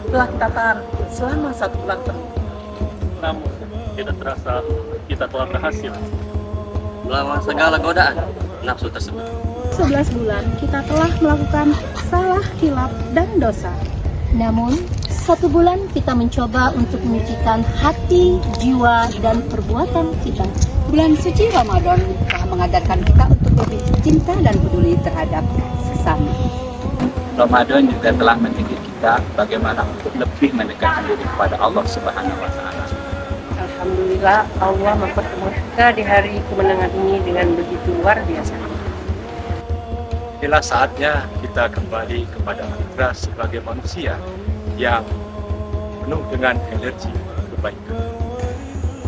telah kita tahan selama 1 bulan penuh. Namun, tidak terasa kita telah berhasil melawan segala godaan nafsu tersebut. 11 bulan kita telah melakukan salah, hilaf, dan dosa. Namun, 1 bulan kita mencoba untuk menyucikan hati, jiwa, dan perbuatan kita. Bulan suci Ramadan telah mengajarkan kita untuk lebih cinta dan peduli terhadap sesama. Ramadan juga telah mendidik kita bagaimana untuk lebih mendekatkan diri kepada Allah Subhanahu wa Ta'ala. Alhamdulillah Allah mempertemukan kita di hari kemenangan ini dengan begitu luar biasa. Inilah saatnya kita kembali kepada anugerah sebagai manusia yang penuh dengan energi kebaikan.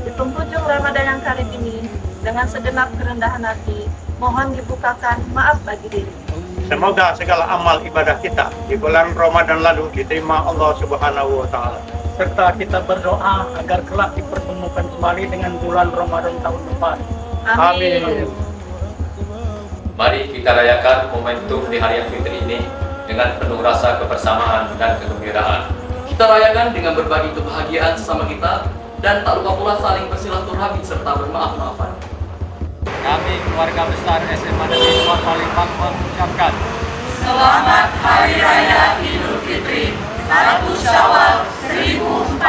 Di penghujung Ramadan yang kali ini, dengan segenap kerendahan hati, mohon dibukakan maaf bagi diri. Semoga segala amal ibadah kita di bulan Ramadan lalu diterima Allah Subhanahu wa Ta'ala. Serta kita berdoa agar kelak dipertemukan kembali dengan bulan Ramadan tahun depan. Amin. Mari kita rayakan momentum di Hari Fitri ini dengan penuh rasa kebersamaan dan kegembiraan. Kita rayakan dengan berbagi kebahagiaan sesama kita dan tak lupa pula saling bersilaturahmi serta bermaaf-maafan. Kami keluarga besar SMA Negeri 2 Palembang mengucapkan Selamat Hari Raya Idul Fitri 1 Syawal 1440